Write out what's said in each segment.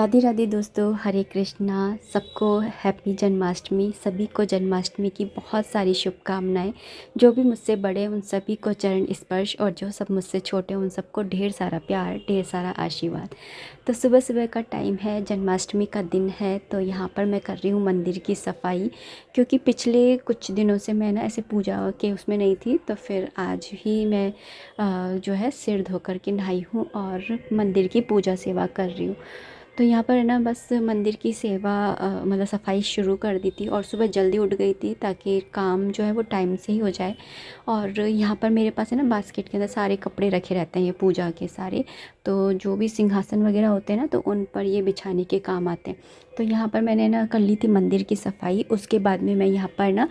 राधे राधे दोस्तों, हरे कृष्णा। सबको हैप्पी जन्माष्टमी। सभी को जन्माष्टमी की बहुत सारी शुभकामनाएं। जो भी मुझसे बड़े उन सभी को चरण स्पर्श, और जो सब मुझसे छोटे उन सबको ढेर सारा प्यार, ढेर सारा आशीर्वाद। तो सुबह सुबह का टाइम है, जन्माष्टमी का दिन है, तो यहाँ पर मैं कर रही हूँ मंदिर की सफाई। क्योंकि पिछले कुछ दिनों से मैं ना ऐसे पूजा के उसमें नहीं थी, तो फिर आज ही मैं जो है सिर धो कर के नहाई हूँ और मंदिर की पूजा सेवा कर रही हूँ। तो यहाँ पर है ना, बस मंदिर की सेवा मतलब सफाई शुरू कर दी थी, और सुबह जल्दी उठ गई थी ताकि काम जो है वो टाइम से ही हो जाए। और यहाँ पर मेरे पास है ना, बास्केट के अंदर सारे कपड़े रखे रहते हैं, ये पूजा के सारे। तो जो भी सिंहासन वगैरह होते हैं ना, तो उन पर ये बिछाने के काम आते हैं। तो यहाँ पर मैंने ना कर ली थी मंदिर की सफाई। उसके बाद में मैं यहाँ पर ना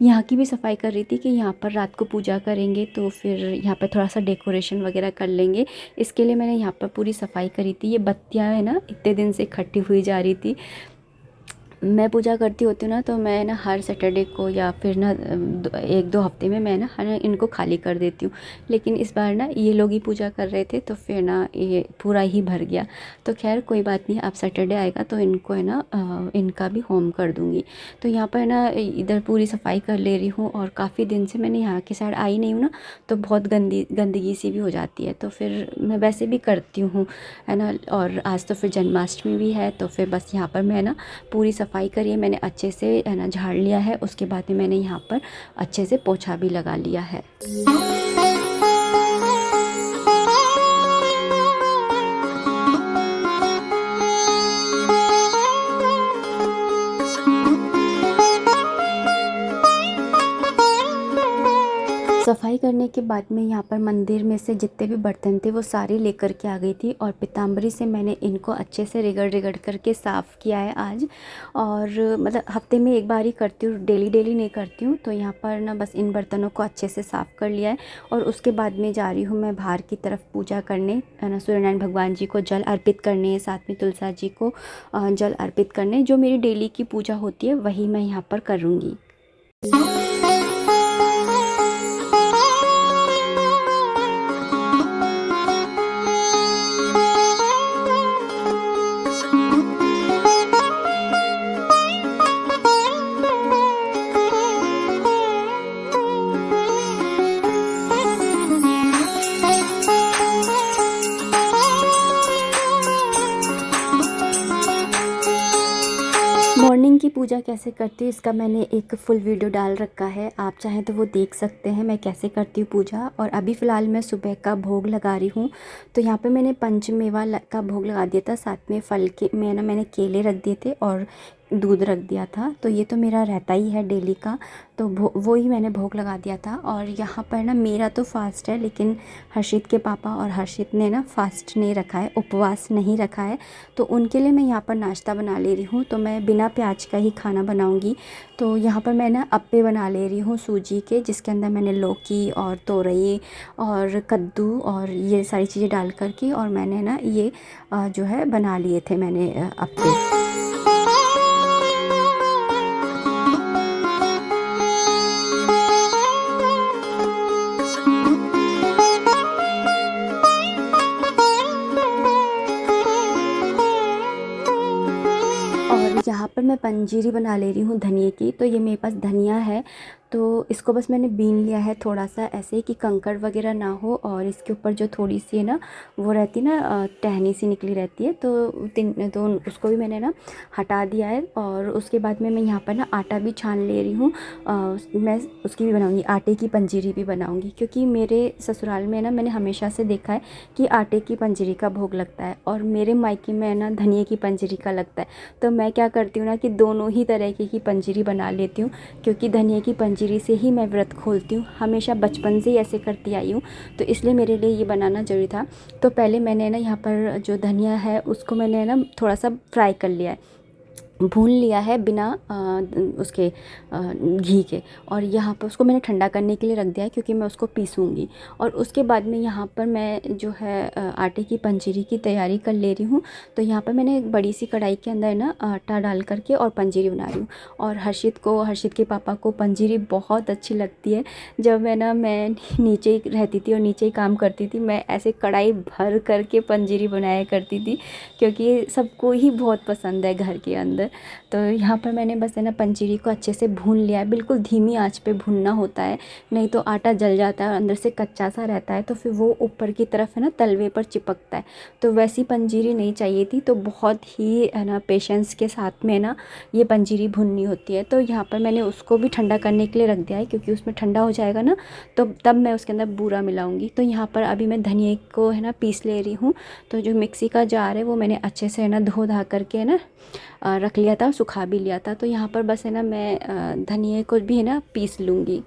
यहाँ की भी सफाई कर रही थी कि यहाँ पर रात को पूजा करेंगे, तो फिर यहाँ पर थोड़ा सा डेकोरेशन वगैरह कर लेंगे। इसके लिए मैंने यहाँ पर पूरी सफाई करी थी। ये बत्तियाँ है ना, इतने दिन से इकट्ठी हुई जा रही थी। मैं पूजा करती होती हूँ ना, तो मैं ना हर सैटरडे को या फिर ना 1-2 हफ्ते में मैं ना इनको खाली कर देती हूँ। लेकिन इस बार ना ये लोग ही पूजा कर रहे थे, तो फिर ना ये पूरा ही भर गया। तो खैर कोई बात नहीं, अब सैटरडे आएगा तो इनको है ना इनका भी होम कर दूँगी। तो यहाँ पर ना इधर पूरी सफाई कर ले रही हूँ, और काफ़ी दिन से मैंने यहाँ की साइड आई नहीं हूँ ना, तो बहुत गंदगी सी भी हो जाती है। तो फिर मैं वैसे भी करती हूँ, है ना। और आज तो फिर जन्माष्टमी भी है, तो फिर बस यहाँ पर मैं ना पूरी सफाई करी है मैंने, अच्छे से है ना झाड़ लिया है। उसके बाद में मैंने यहाँ पर अच्छे से पोछा भी लगा लिया है। सफाई करने के बाद में यहाँ पर मंदिर में से जितने भी बर्तन थे वो सारे लेकर के आ गई थी, और पीताम्बरी से मैंने इनको अच्छे से रिगड़ रिगड़ करके साफ़ किया है आज। और मतलब हफ्ते में एक बार ही करती हूँ, डेली डेली नहीं करती हूँ। तो यहाँ पर ना बस इन बर्तनों को अच्छे से साफ़ कर लिया है, और उसके बाद में जा रही हूँ मैं बाहर की तरफ पूजा करने, है ना। सूर्यनारायण भगवान जी को जल अर्पित करने, साथ में तुलसा जी को जल अर्पित करने। जो मेरी डेली की पूजा होती है वही मैं यहाँ पर करूँगी। मॉर्निंग की पूजा कैसे करती हूँ इसका मैंने एक फुल वीडियो डाल रखा है, आप चाहें तो वो देख सकते हैं मैं कैसे करती हूँ पूजा। और अभी फ़िलहाल मैं सुबह का भोग लगा रही हूँ। तो यहाँ पे मैंने पंचमेवा का भोग लगा दिया था, साथ में फल के मैंने केले रख दिए थे और दूध रख दिया था। तो ये तो मेरा रहता ही है डेली का, तो वो ही मैंने भोग लगा दिया था। और यहाँ पर ना मेरा तो फास्ट है, लेकिन हर्षित के पापा और हर्षित ने ना फास्ट नहीं रखा है, उपवास नहीं रखा है। तो उनके लिए मैं यहाँ पर नाश्ता बना ले रही हूँ। तो मैं बिना प्याज का ही खाना बनाऊँगी। तो यहाँ पर मैं ना अप्पे बना ले रही हूँ सूजी के, जिसके अंदर मैंने लौकी और तोरई और कद्दू और ये सारी चीज़ें डाल करके, और मैंने ना ये जो है बना लिए थे मैंने अप्पे। और यहाँ पर मैं पंजीरी बना ले रही हूँ धनिए की। तो ये मेरे पास धनिया है, तो इसको बस मैंने बीन लिया है थोड़ा सा ऐसे कि कंकड़ वगैरह ना हो, और इसके ऊपर जो थोड़ी सी है ना वो रहती ना टहनी सी निकली रहती है, तो उसको भी मैंने ना हटा दिया है। और उसके बाद में मैं यहाँ पर ना आटा भी छान ले रही हूँ। मैं उसकी भी बनाऊँगी, आटे की पंजीरी भी बनाऊँगी। क्योंकि मेरे ससुराल में ना मैंने हमेशा से देखा है कि आटे की पंजीरी का भोग लगता है, और मेरे मायके में ना धनिए की पंजीरी का लगता है। तो मैं क्या करती हूँ ना कि दोनों ही तरह की पंजीरी बना लेती हूँ, क्योंकि धनिया की पंजीरी से ही मैं व्रत खोलती हूँ, हमेशा बचपन से ही ऐसे करती आई हूँ। तो इसलिए मेरे लिए ये बनाना ज़रूरी था। तो पहले मैंने ना यहाँ पर जो धनिया है उसको मैंने ना थोड़ा सा फ्राई कर लिया है। भून लिया है बिना उसके घी के, और यहाँ पर उसको मैंने ठंडा करने के लिए रख दिया है क्योंकि मैं उसको पीसूँगी। और उसके बाद में यहाँ पर मैं जो है आटे की पंजीरी की तैयारी कर ले रही हूँ। तो यहाँ पर मैंने एक बड़ी सी कढ़ाई के अंदर ना आटा डाल करके और पंजीरी बना रही हूँ। और हर्षित के पापा को पंजीरी बहुत अच्छी लगती है। जब मैं नीचे ही रहती थी और नीचे ही काम करती थी, मैं ऐसे कढ़ाई भर करके पंजीरी बनाया करती थी क्योंकि सबको ही बहुत पसंद है घर के अंदर। तो यहाँ पर मैंने बस पंजीरी को अच्छे से भून लिया है। बिल्कुल धीमी आंच पे भूनना होता है, नहीं तो आटा जल जाता है और अंदर से कच्चा सा रहता है, तो फिर वो ऊपर की तरफ तलवे पर चिपकता है। तो वैसी पंजीरी नहीं चाहिए थी, तो बहुत ही पेशेंस के साथ में ये पंजीरी भुननी होती है। तो यहाँ पर मैंने उसको भी ठंडा करने के लिए रख दिया है क्योंकि उसमें ठंडा हो जाएगा ना, तो तब मैं उसके अंदर बूरा मिलाऊंगी। तो यहाँ पर अभी मैं धनिया को पीस ले रही हूँ। तो जो मिक्सी का जार है वो मैंने अच्छे से धो धा करके रख लिया था और सुखा भी लिया था। तो यहाँ पर बस मैं धनिया को भी पीस लूँगी।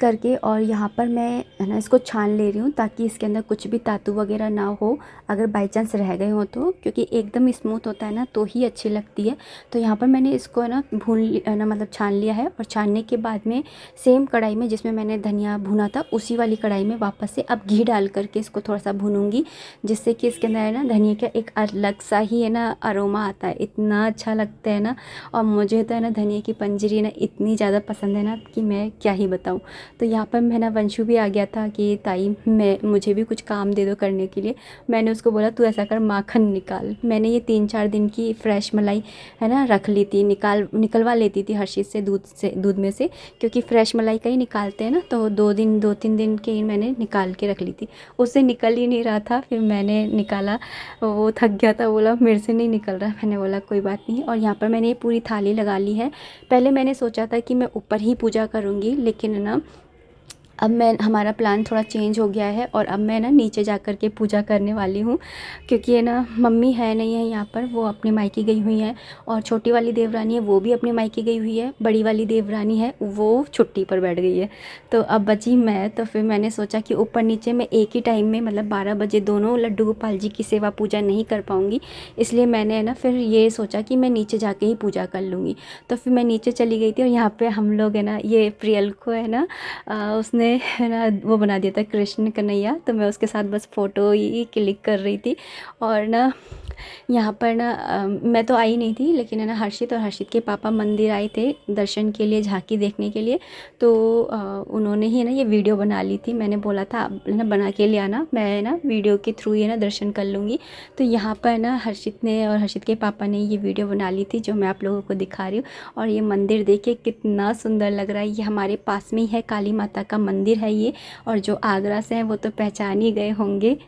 करके और यहाँ पर मैं इसको छान ले रही हूँ ताकि इसके अंदर कुछ भी धातु वगैरह ना हो, अगर बाई चांस रह गए हो तो, क्योंकि एकदम स्मूथ होता है तो ही अच्छी लगती है। तो यहाँ पर मैंने इसको मतलब छान लिया है। और छानने के बाद में सेम कढ़ाई में जिसमें मैंने धनिया भुना था उसी वाली कढ़ाई में वापस से अब घी डाल करके इसको थोड़ा सा भूनूंगी, जिससे कि इसके अंदर धनिया का एक अलग सा ही अरोमा आता है, इतना अच्छा लगता है और मुझे तो धनिया की पंजीरी इतनी ज़्यादा पसंद है कि मैं क्या ही बताऊँ। तो यहाँ पर मैं वंशु भी आ गया था कि ताई मुझे भी कुछ काम दे दो करने के लिए। मैंने उसको बोला तू ऐसा कर, माखन निकाल। मैंने ये 3-4 दिन की फ्रेश मलाई रख ली थी, निकलवा लेती थी हर्षित से दूध में से, क्योंकि फ्रेश मलाई का ही निकालते हैं तो 2-3 दिन के ही मैंने निकाल के रख ली थी। उससे निकल ही नहीं रहा था, फिर मैंने निकाला, वो थक गया था, बोला मेरे से नहीं निकल रहा। मैंने बोला कोई बात नहीं। और यहाँ पर मैंने ये पूरी थाली लगा ली है। पहले मैंने सोचा था कि मैं ऊपर ही पूजा करूँगी, लेकिन अब हमारा प्लान थोड़ा चेंज हो गया है और अब मैं नीचे जा कर के पूजा करने वाली हूँ, क्योंकि मम्मी है नहीं है यहाँ पर, वो अपने मायके गई हुई हैं। और छोटी वाली देवरानी है वो भी अपने मायके गई हुई है, बड़ी वाली देवरानी है वो छुट्टी पर बैठ गई है। तो अब बची मैं। तो फिर मैंने सोचा कि ऊपर नीचे मैं एक ही टाइम में मतलब 12 बजे दोनों लड्डू गोपाल जी की सेवा पूजा नहीं कर पाऊँगी, इसलिए मैंने फिर ये सोचा कि मैं नीचे जाके ही पूजा कर लूँगी। तो फिर मैं नीचे चली गई थी और यहाँ पर हम लोग ये प्रियल को उसने वो बना दिया था कृष्ण कन्हैया। तो मैं उसके साथ बस फ़ोटो ही क्लिक कर रही थी। और यहाँ पर मैं तो आई नहीं थी, लेकिन हर्षित और हर्षित के पापा मंदिर आए थे दर्शन के लिए, झांकी देखने के लिए। तो उन्होंने ही ये वीडियो बना ली थी। मैंने बोला था बना के ले आना, मैं वीडियो के थ्रू ही दर्शन कर लूँगी। तो यहाँ पर हर्षित ने और हर्षित के पापा ने ये वीडियो बना ली थी जो मैं आप लोगों को दिखा रही हूँ। और ये मंदिर देखिए कितना सुंदर लग रहा है। ये हमारे पास में ही है, काली माता का मंदिर है ये। और जो आगरा से हैं वो तो पहचान ही गए होंगे।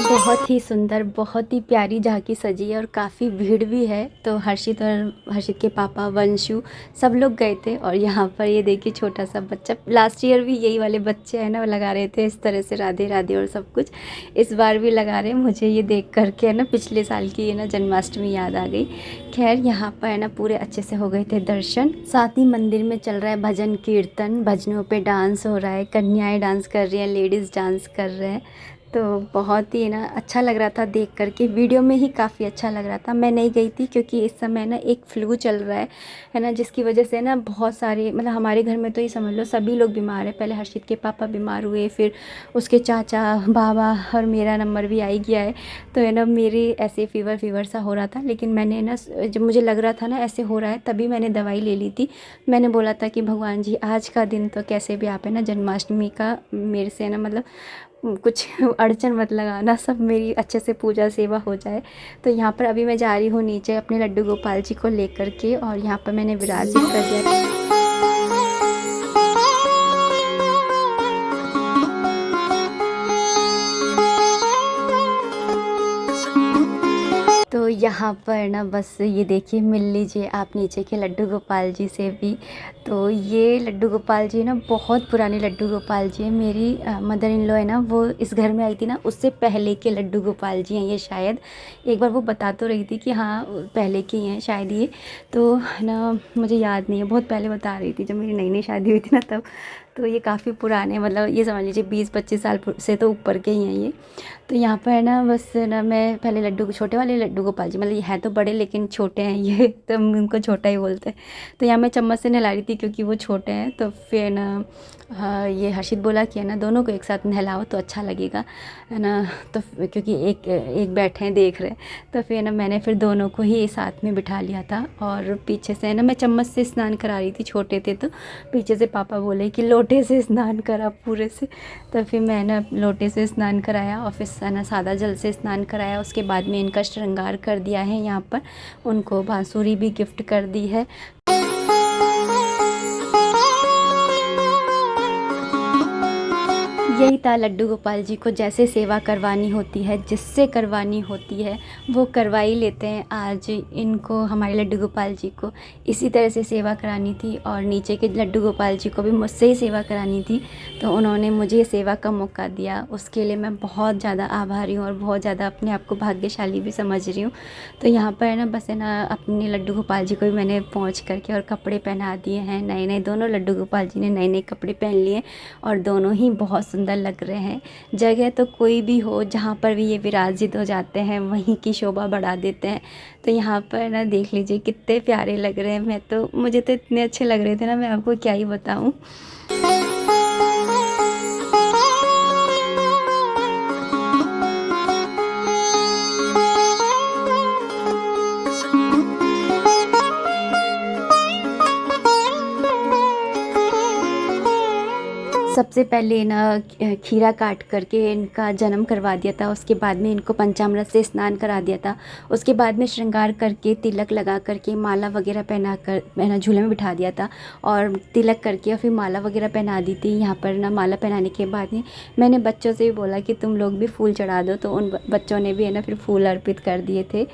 बहुत ही सुंदर, बहुत ही प्यारी झांकी सजी है और काफ़ी भीड़ भी है। तो हर्षित और हर्षित के पापा वंशु सब लोग गए थे। और यहाँ पर ये देखिए छोटा सा बच्चा, लास्ट ईयर भी यही वाले बच्चे हैं लगा रहे थे इस तरह से राधे राधे और सब कुछ, इस बार भी लगा रहे हैं। मुझे ये देख करके पिछले साल की जन्माष्टमी याद आ गई। खैर यहाँ पर पूरे अच्छे से हो गए थे दर्शन। साथ ही मंदिर में चल रहा है भजन कीर्तन, भजनों पे डांस हो रहा है, कन्याएं डांस कर रही हैं, लेडीज़ डांस कर रहे हैं। तो बहुत ही अच्छा लग रहा था देख करके। वीडियो में ही काफ़ी अच्छा लग रहा था। मैं नहीं गई थी क्योंकि इस समय एक फ्लू चल रहा है जिसकी वजह से बहुत सारे मतलब हमारे घर में तो ये समझ लो सभी लोग बीमार हैं। पहले हर्षित के पापा बीमार हुए, फिर उसके चाचा, बाबा, और मेरा नंबर भी आ ही गया है। तो मेरी ऐसे फीवर सा हो रहा था। लेकिन मैंने जब मुझे लग रहा था ऐसे हो रहा है, तभी मैंने दवाई ले ली थी। मैंने बोला था कि भगवान जी आज का दिन तो कैसे भी आप जन्माष्टमी का मेरे से मतलब कुछ अड़चन मत लगाना, सब मेरी अच्छे से पूजा सेवा हो जाए। तो यहाँ पर अभी मैं जा रही हूँ नीचे अपने लड्डू गोपाल जी को लेकर के, और यहाँ पर मैंने विराजित कर दिया। तो यहाँ पर ना बस ये देखिए, मिल लीजिए आप नीचे के लड्डू गोपाल जी से भी। तो ये लड्डू गोपाल जी ना बहुत पुराने लड्डू गोपाल जी हैं। मेरी मदर इन लॉ है ना, वो इस घर में आई थी ना, उससे पहले के लड्डू गोपाल जी हैं ये शायद। एक बार वो बता तो रही थी कि हाँ पहले के ही हैं शायद ये। तो है ना, मुझे याद नहीं है, बहुत पहले बता रही थी जब मेरी नई नई शादी हुई थी ना तब। तो ये काफ़ी पुराने, मतलब ये समझ लीजिए 20-25 साल से तो ऊपर के ही हैं ये। तो यहाँ पर है ना, बस ना मैं पहले लड्डू, छोटे वाले लड्डू गोपाल जी, मतलब ये है तो बड़े लेकिन छोटे हैं ये तो हम उनको छोटा ही बोलते हैं। तो यहाँ मैं चम्मच से नहला रही थी क्योंकि वो छोटे हैं। तो फिर ना हाँ, ये हर्षित बोला कि है ना दोनों को एक साथ नहलाओ तो अच्छा लगेगा, है ना। तो क्योंकि एक एक बैठे हैं देख रहे, तो फिर ना मैंने फिर दोनों को ही साथ में बिठा लिया था। और पीछे से है ना, मैं चम्मच से स्नान करा रही थी, छोटे थे तो पीछे से पापा बोले कि लोटे से स्नान करा पूरे से। तो फिर मैंने लोटे से स्नान कराया और फिर है ना सादा जल से स्नान कराया। उसके बाद में इनका श्रृंगार कर दिया है। यहाँ पर उनको बांसुरी भी गिफ्ट कर दी है। यही था लड्डू गोपाल जी को जैसे सेवा करवानी होती है, जिससे करवानी होती है वो करवा ही लेते हैं। आज इनको, हमारे लड्डू गोपाल जी को इसी तरह से सेवा करानी थी और नीचे के लड्डू गोपाल जी को भी मुझसे ही सेवा करानी थी। तो उन्होंने मुझे सेवा का मौका दिया, उसके लिए मैं बहुत ज़्यादा आभारी हूँ और बहुत ज़्यादा अपने आप को भाग्यशाली भी समझ रही हूँ। तो यहाँ पर है ना, बस है ना, अपने लड्डू गोपाल जी को भी मैंने पहुँच करके और कपड़े पहना दिए हैं नए नए। दोनों लड्डू गोपाल जी ने नए नए कपड़े पहन लिए और दोनों ही बहुत सुंदर लग रहे हैं। जगह तो कोई भी हो, जहाँ पर भी ये विराजित हो जाते हैं वहीं की शोभा बढ़ा देते हैं। तो यहाँ पर ना देख लीजिए कितने प्यारे लग रहे हैं। मुझे तो इतने अच्छे लग रहे थे ना, मैं आपको क्या ही बताऊँ। सबसे पहले ना खीरा काट करके इनका जन्म करवा दिया था। उसके बाद में इनको पंचामृत से स्नान करा दिया था। उसके बाद में श्रृंगार करके तिलक लगा करके माला वगैरह पहना कर मैंने झूले में बिठा दिया था और तिलक करके और फिर माला वगैरह पहना दी थी। यहाँ पर ना माला पहनाने के बाद में मैंने बच्चों से भी बोला कि तुम लोग भी फूल चढ़ा दो, तो उन बच्चों ने भी है ना फिर फूल अर्पित कर दिए थे।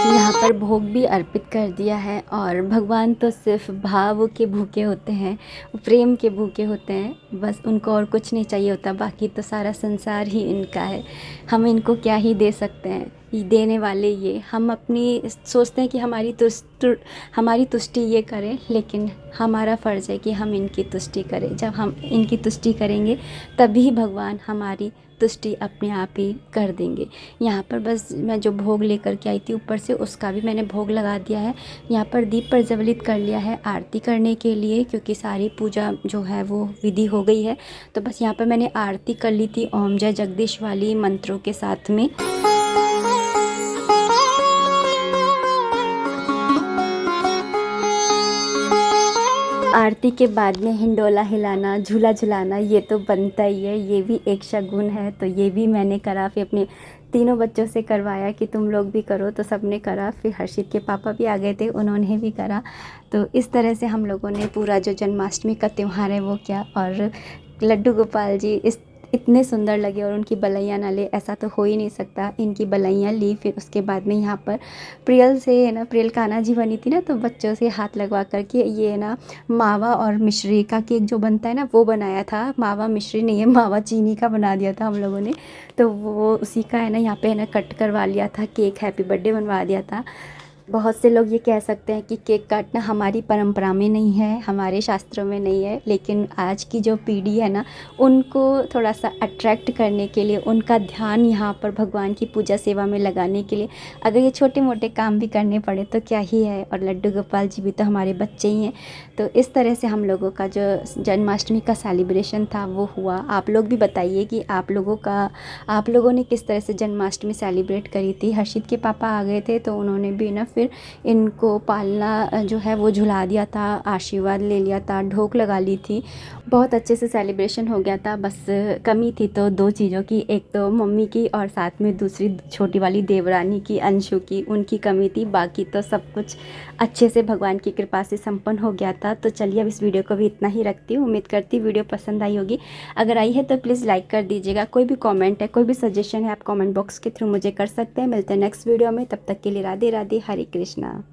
यहाँ पर भोग भी अर्पित कर दिया है। और भगवान तो सिर्फ भाव के भूखे होते हैं, प्रेम के भूखे होते हैं, बस उनको और कुछ नहीं चाहिए होता। बाकी तो सारा संसार ही इनका है। हम इनको क्या ही दे सकते हैं, देने वाले ये। हम अपनी सोचते हैं कि हमारी तुष्टि ये करें, लेकिन हमारा फ़र्ज़ है कि हम इनकी तुष्टि करें। जब हम इनकी तुष्टि करेंगे तभी भगवान हमारी तुष्टि अपने आप ही कर देंगे। यहाँ पर बस मैं जो भोग लेकर के आई थी ऊपर से, उसका भी मैंने भोग लगा दिया है। यहाँ पर दीप प्रज्वलित कर लिया है आरती करने के लिए, क्योंकि सारी पूजा जो है वो विधि हो गई है। तो बस यहाँ पर मैंने आरती कर ली थी ओम जय जगदीश वाली मंत्रों के साथ में। आरती के बाद में हिंडोला हिलाना, झूला झुलाना, ये तो बनता ही है, ये भी एक शगुन है। तो ये भी मैंने करा, फिर अपने तीनों बच्चों से करवाया कि तुम लोग भी करो, तो सब ने करा। फिर हर्षित के पापा भी आ गए थे, उन्होंने भी करा। तो इस तरह से हम लोगों ने पूरा जो जन्माष्टमी का त्यौहार है वो किया। और लड्डू गोपाल जी इतने सुंदर लगे और उनकी बलैया ना ले, ऐसा तो हो ही नहीं सकता। इनकी बलैया ली, फिर उसके बाद में यहाँ पर प्रियल से है ना, प्रियल कान्हा जी बनी थी ना, तो बच्चों से हाथ लगवा करके ये ना मावा और मिश्री का केक जो बनता है ना वो बनाया था। मावा मिश्री नहीं है, मावा चीनी का बना दिया था हम लोगों ने। तो वो उसी का है ना यहाँ पे है ना कट करवा लिया था केक, हैप्पी बर्थडे बनवा दिया था। बहुत से लोग ये कह सकते हैं कि केक काटना हमारी परंपरा में नहीं है, हमारे शास्त्रों में नहीं है, लेकिन आज की जो पीढ़ी है ना, उनको थोड़ा सा अट्रैक्ट करने के लिए, उनका ध्यान यहाँ पर भगवान की पूजा सेवा में लगाने के लिए अगर ये छोटे मोटे काम भी करने पड़े तो क्या ही है। और लड्डू गोपाल जी भी तो हमारे बच्चे ही हैं। तो इस तरह से हम लोगों का जो जन्माष्टमी का सेलिब्रेशन था वो हुआ। आप लोग भी बताइए कि आप लोगों ने किस तरह से जन्माष्टमी सेलिब्रेट करी थी। हर्षित के पापा आ गए थे तो उन्होंने भी ना फिर इनको पालना जो है वो झुला दिया था, आशीर्वाद ले लिया था, ढोक लगा ली थी। बहुत अच्छे से सेलिब्रेशन हो गया था। बस कमी थी तो दो चीज़ों की, एक तो मम्मी की और साथ में दूसरी छोटी वाली देवरानी की, अंशु की, उनकी कमी थी। बाकी तो सब कुछ अच्छे से भगवान की कृपा से संपन्न हो गया था। तो चलिए अब इस वीडियो को भी इतना ही रखती हूँ। उम्मीद करती हूँ वीडियो पसंद आई होगी। अगर आई है तो प्लीज़ लाइक कर दीजिएगा। कोई भी कमेंट है, कोई भी सजेशन है, आप कमेंट बॉक्स के थ्रू मुझे कर सकते हैं। मिलते हैं नेक्स्ट वीडियो में, तब तक के लिए राधे राधे, हरे कृष्णा।